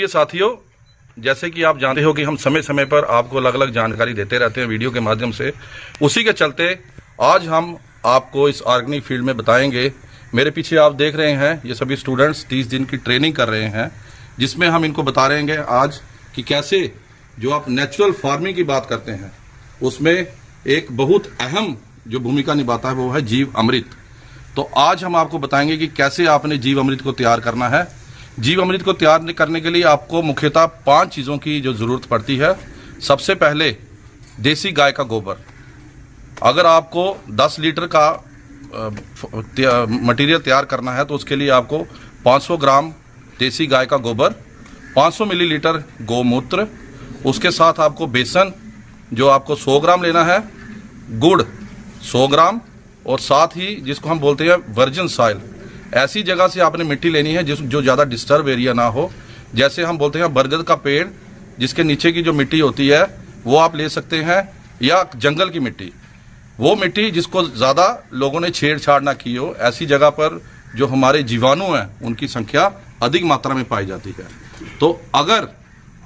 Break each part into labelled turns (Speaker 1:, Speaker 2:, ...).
Speaker 1: प्रिय साथियों, जैसे कि आप जानते हो कि हम समय समय पर आपको अलग अलग जानकारी देते रहते हैं वीडियो के माध्यम से। उसी के चलते आज हम आपको इस ऑर्गेनिक फील्ड में बताएंगे। मेरे पीछे आप देख रहे हैं ये सभी स्टूडेंट्स 30 दिन की ट्रेनिंग कर रहे हैं, जिसमें हम इनको बता रहे हैं आज कि कैसे जो आप नेचुरल फार्मिंग की बात करते हैं उसमें एक बहुत अहम जो भूमिका निभाता है वो है जीव अमृत। तो आज हम आपको बताएंगे कि कैसे आपने जीव अमृत को तैयार करना है। जीव अमृत को तैयार करने के लिए आपको मुख्यतः 5 चीज़ों की जो ज़रूरत पड़ती है। सबसे पहले देसी गाय का गोबर। अगर आपको 10 लीटर का मटेरियल तैयार करना है तो उसके लिए आपको 500 ग्राम देसी गाय का गोबर, 500 मिलीलीटर गौमूत्र, उसके साथ आपको बेसन जो आपको 100 ग्राम लेना है, गुड़ 100 ग्राम, और साथ ही जिसको हम बोलते हैं वर्जिन सॉइल। ऐसी जगह से आपने मिट्टी लेनी है जो ज़्यादा डिस्टर्ब एरिया ना हो। जैसे हम बोलते हैं बरगद का पेड़ जिसके नीचे की जो मिट्टी होती है वो आप ले सकते हैं, या जंगल की मिट्टी, वो मिट्टी जिसको ज़्यादा लोगों ने छेड़छाड़ ना की हो। ऐसी जगह पर जो हमारे जीवाणु हैं उनकी संख्या अधिक मात्रा में पाई जाती है। तो अगर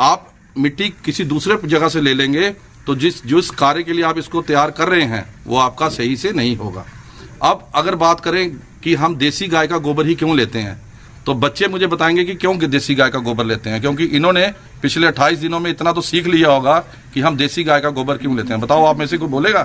Speaker 1: आप मिट्टी किसी दूसरे जगह से ले लेंगे तो जिस कार्य के लिए आप इसको तैयार कर रहे हैं वो आपका सही से नहीं होगा। अब अगर बात करें कि हम देसी गाय का गोबर ही क्यों लेते हैं, तो बच्चे मुझे बताएंगे कि क्यों देसी गाय का गोबर लेते हैं, क्योंकि इन्होंने पिछले 28 दिनों में इतना तो सीख लिया होगा कि हम देसी गाय का गोबर क्यों लेते हैं। बताओ आप में से कोई बोलेगा?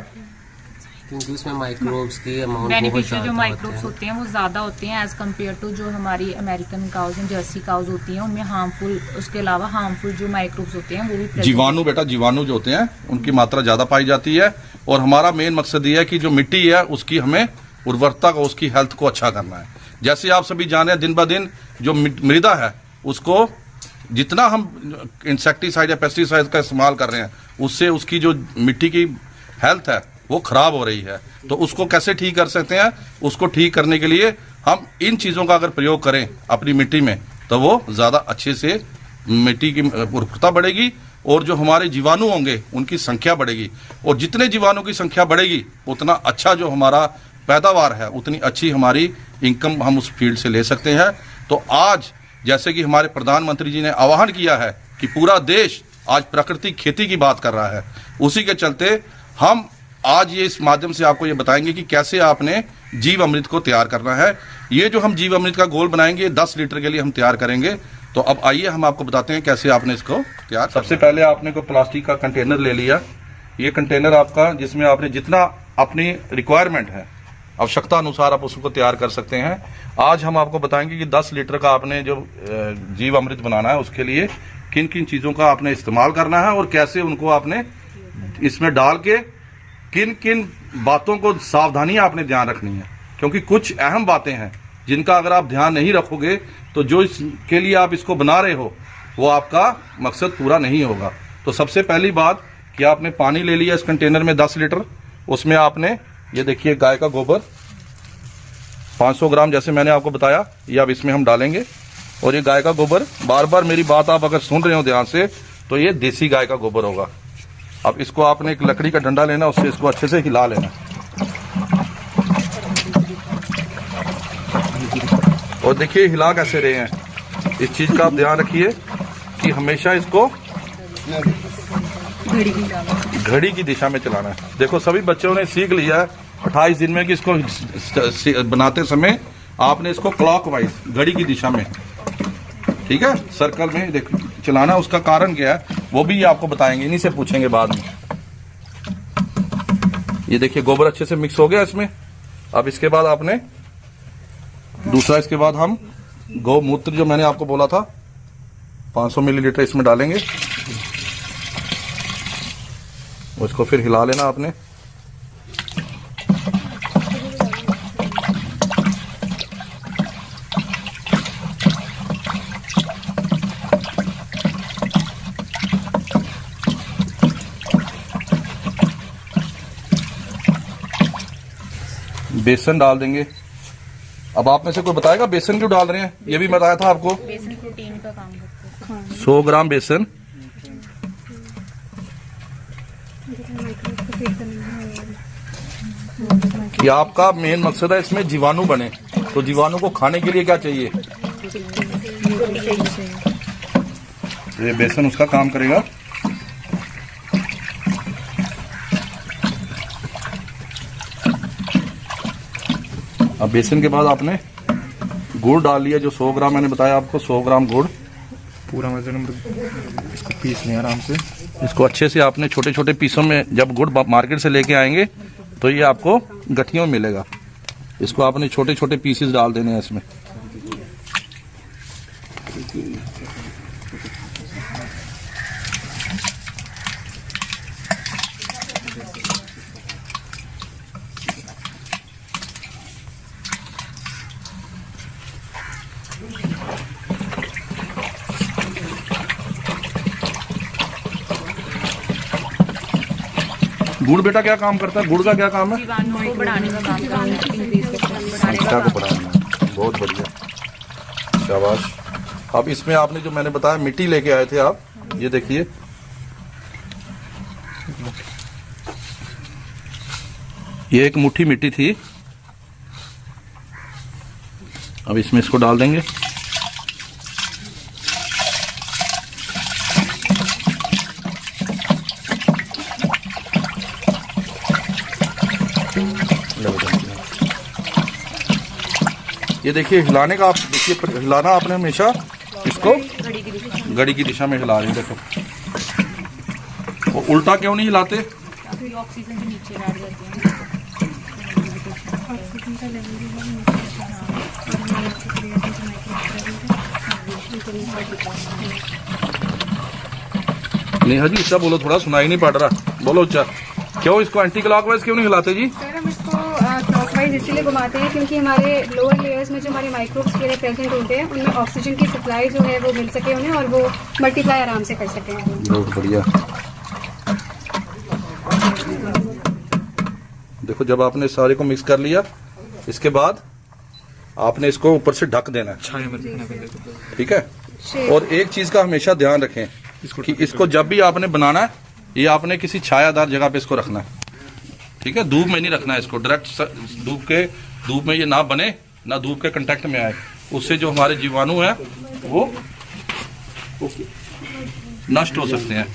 Speaker 2: क्योंकि उसमें माइक्रोब्स की अमाउंट
Speaker 3: बेनिफिशियल जो माइक्रोब्स होते हैं वो ज्यादा होते हैं एज कम्पेयर टू जो हमारी American cows and Jersey cows होती हैं। उनमें हार्मफुल, उसके अलावा हार्मफुल जो माइक्रोब्स होते हैं वो भी
Speaker 1: जीवाणु, बेटा जीवाणु जो होते हैं उनकी मात्रा ज्यादा पाई जाती है। और हमारा मेन मकसद ये है कि जो मिट्टी है उसकी हमें उर्वरता को, उसकी हेल्थ को अच्छा करना है। जैसे आप सभी जाने दिन ब दिन जो मृदा है उसको जितना हम इंसेक्टिसाइड या पेस्टिसाइड का इस्तेमाल कर रहे हैं उससे उसकी जो मिट्टी की हेल्थ है वो खराब हो रही है। तो उसको कैसे ठीक कर सकते हैं? उसको ठीक करने के लिए हम इन चीज़ों का अगर प्रयोग करें अपनी मिट्टी में तो वो ज़्यादा अच्छे से मिट्टी की उर्वरता बढ़ेगी और जो हमारे जीवाणु होंगे उनकी संख्या बढ़ेगी। और जितने जीवाणु की संख्या बढ़ेगी उतना अच्छा जो हमारा पैदावार है, उतनी अच्छी हमारी इनकम हम उस फील्ड से ले सकते हैं। तो आज जैसे कि हमारे प्रधानमंत्री जी ने आह्वान किया है कि पूरा देश आज प्राकृतिक खेती की बात कर रहा है, उसी के चलते हम आज ये इस माध्यम से आपको ये बताएंगे कि कैसे आपने जीव अमृत को तैयार करना है। ये जो हम जीव अमृत का घोल बनाएंगे 10 लीटर के लिए हम तैयार करेंगे। तो अब आइए हम आपको बताते हैं कैसे आपने इसको तैयार। सबसे पहले आपने को प्लास्टिक का कंटेनर ले लिया। ये कंटेनर आपका जिसमें आपने जितना अपनी रिक्वायरमेंट है, आवश्यकता अनुसार आप उसको तैयार कर सकते हैं। आज हम आपको बताएंगे कि 10 लीटर का आपने जो जीव अमृत बनाना है उसके लिए किन किन चीज़ों का आपने इस्तेमाल करना है और कैसे उनको आपने इसमें डाल के किन किन बातों को सावधानियां आपने ध्यान रखनी है। क्योंकि कुछ अहम बातें हैं जिनका अगर आप ध्यान नहीं रखोगे तो जो इसके लिए आप इसको बना रहे हो वो आपका मकसद पूरा नहीं होगा। तो सबसे पहली बात कि आपने पानी ले लिया इस कंटेनर में 10 लीटर। उसमें आपने ये देखिए गाय का गोबर 500 ग्राम जैसे मैंने आपको बताया, ये अब इसमें हम डालेंगे। और ये गाय का गोबर, बार बार मेरी बात आप अगर सुन रहे हो ध्यान से, तो ये देसी गाय का गोबर होगा। अब इसको आपने एक लकड़ी का डंडा लेना, उससे इसको अच्छे से हिला लेना। और देखिए हिला कैसे रहे हैं, इस चीज का आप ध्यान रखिए कि हमेशा इसको घड़ी की दिशा में चलाना है। देखो सभी बच्चों ने सीख लिया है 28 दिन में कि इसको बनाते समय आपने इसको क्लॉकवाइज घड़ी की दिशा में, ठीक है, सर्कल में देखो चलाना। उसका कारण क्या है वो भी आपको बताएंगे, इन्हीं से पूछेंगे बाद में। ये देखिए गोबर अच्छे से मिक्स हो गया इसमें। अब इसके बाद आपने दूसरा, इसके बाद हम गौमूत्र जो मैंने आपको बोला था 500 मिलीलीटर इसमें डालेंगे। उसको फिर हिला लेना आपने। बेसन डाल देंगे। अब आप में से कोई बताएगा बेसन क्यों डाल रहे हैं? ये भी बताया था आपको,
Speaker 3: बेसन प्रोटीन का काम करता है।
Speaker 1: 100 ग्राम बेसन। कि आपका मेन मकसद है इसमें जीवाणु बने, तो जीवाणु को खाने के लिए क्या चाहिए? तो ये बेसन उसका काम करेगा। अब बेसन के बाद आपने गुड़ डाल लिया, जो 100 ग्राम मैंने बताया आपको, 100 ग्राम गुड़
Speaker 4: पूरा वजन इसको पीस लें आराम से।
Speaker 1: इसको अच्छे से आपने छोटे छोटे पीसों में, जब गुड़ मार्केट से लेके आएंगे तो ये आपको गठियों में मिलेगा। इसको आपने छोटे छोटे पीसेस डाल देने हैं इसमें। गुड़ बेटा क्या काम करता है? गुड़ का क्या काम है?
Speaker 3: जीवाणुओं को बढ़ाने का काम करता है, इंक्रीज करता है, बढ़ाने का
Speaker 1: संख्या को
Speaker 3: काम
Speaker 1: बढ़ाना है। बहुत बढ़िया, शाबाश। अब इसमें आपने जो मैंने बताया मिट्टी लेके आए थे आप, ये देखिए ये एक मुट्ठी मिट्टी थी। अब इसमें इसको डाल देंगे। ये देखिए हिलाने का, आप देखिए हिलाना आपने हमेशा इसको घड़ी की दिशा में हिला रही है। देखो वो उल्टा क्यों नहीं हिलाते?
Speaker 3: ताकि ऑक्सीजन के नीचे बैठ जाते हैं।
Speaker 1: नेहा जी इसका बोलो, थोड़ा सुनाई नहीं पड़ रहा, बोलो अच्छा। क्यों इसको एंटी क्लॉकवाइज क्यों नहीं हिलाते जी?
Speaker 5: सर हम इसको क्लॉकवाइज इसीलिए घुमाते हैं क्योंकि हमारे लोअर लेयर्स में जो हमारे माइक्रोब्स वगैरह प्रेजेंट होते हैं उनमें ऑक्सीजन की सप्लाई जो है वो मिल सके उन्हें, और वो मल्टीप्लाई आराम से कर सकें।
Speaker 1: बहुत बढ़िया। देखो जब आपने सारे को मिक्स कर लिया, इसके बाद आपने इसको ऊपर से ढक देना है, ठीक है। और एक चीज का हमेशा ध्यान रखें कि इसको जब भी आपने बनाना है, ये आपने किसी छायादार जगह पे इसको रखना है, ठीक है। धूप में नहीं रखना है इसको, डायरेक्ट धूप में ये ना बने, ना धूप के कांटेक्ट में आए। उससे जो हमारे जीवाणु है वो नष्ट हो सकते हैं।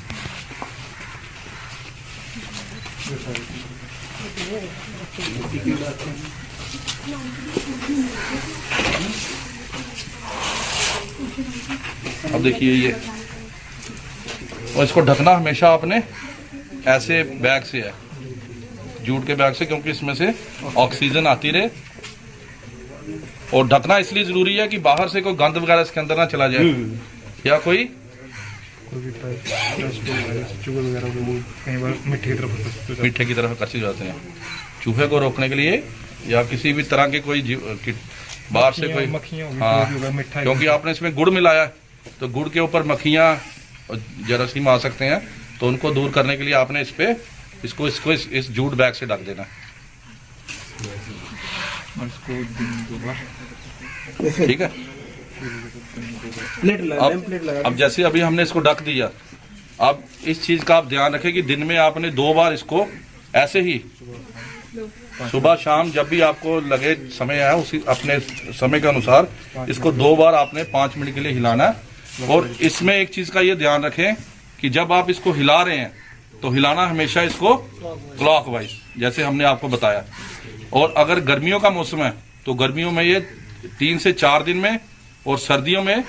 Speaker 1: अब देखिए ये, और इसको ढकना हमेशा आपने ऐसे बैग से है, जूट के बैग से, क्योंकि इसमें से ऑक्सीजन आती रहे। और ढकना इसलिए जरूरी है कि बाहर से कोई गंद वगैरह इसके अंदर ना चला जाए, या कोई मीठे की तरफ आकर्षित हो जाते हैं। चूहे को रोकने के लिए या किसी भी तरह के कोई बाहर से कोई, हाँ, क्योंकि आपने इसमें गुड़ मिलाया है तो गुड़ के ऊपर मक्खियां और जरासीम आ सकते हैं, तो उनको दूर करने के लिए आपने इसको इस जूट बैग से ढक देना, ठीक है। अब जैसे अभी हमने इसको ढक दिया, अब इस चीज का आप ध्यान रखें कि दिन में आपने 2 बार इसको ऐसे ही, सुबह शाम जब भी आपको लगे समय है, उसी अपने समय के अनुसार इसको 2 बार आपने 5 मिनट के लिए हिलाना है। और इसमें एक चीज का ये ध्यान रखें कि जब आप इसको हिला रहे हैं तो हिलाना हमेशा इसको क्लॉकवाइज, जैसे हमने आपको बताया। और अगर गर्मियों का मौसम है तो गर्मियों में ये 3 से 4 दिन में, और सर्दियों में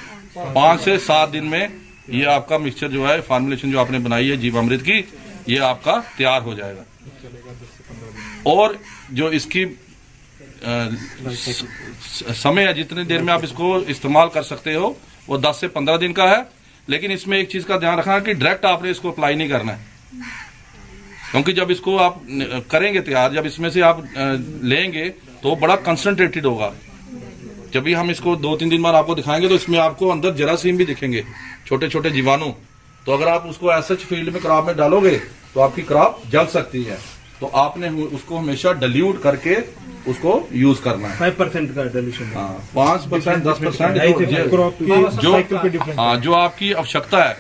Speaker 1: 5 से 7 दिन में ये आपका मिक्सचर जो है, फॉर्मुलेशन जो आपने बनाई है जीवामृत की, ये आपका तैयार हो जाएगा। और जो इसकी समय है, जितनी देर में आप इसको इस्तेमाल कर सकते हो, वो 10 से 15 दिन का है। लेकिन इसमें एक चीज का ध्यान रखना है कि डायरेक्ट आपने इसको अप्लाई नहीं करना है, क्योंकि जब इसको आप करेंगे तैयार, जब इसमें से आप लेंगे तो बड़ा कंसंट्रेटेड होगा। जब भी हम इसको 2-3 दिन बाद आपको दिखाएंगे तो इसमें आपको अंदर जरासीम भी दिखेंगे, छोटे छोटे जीवाणु। तो अगर आप उसको ऐसा फील्ड में क्रॉप में डालोगे तो आपकी क्रॉप जल सकती है। तो आपने उसको हमेशा डिल्यूट करके उसको यूज करना है।
Speaker 4: 5% का डिल्यूशन,
Speaker 1: 5%, 10% जो आपकी आवश्यकता है,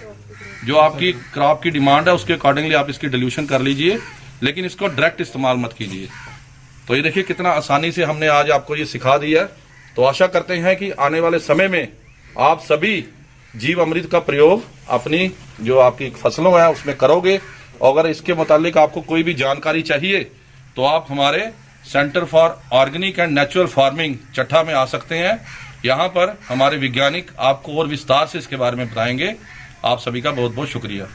Speaker 1: जो आपकी क्रॉप की डिमांड है, उसके अकॉर्डिंगली आप इसकी डिल्यूशन कर लीजिए, लेकिन इसको डायरेक्ट इस्तेमाल मत कीजिए। तो ये देखिए कितना आसानी से हमने आज आपको ये सिखा दिया है। तो आशा करते हैं कि आने वाले समय में आप सभी जीव अमृत का प्रयोग अपनी जो आपकी फसलों है उसमें करोगे। अगर इसके मुतालिक आपको कोई भी जानकारी चाहिए तो आप हमारे centre for organic and natural farming चट्टा में आ सकते हैं। यहाँ पर हमारे वैज्ञानिक आपको और विस्तार से इसके बारे में बताएंगे। आप सभी का बहुत बहुत शुक्रिया।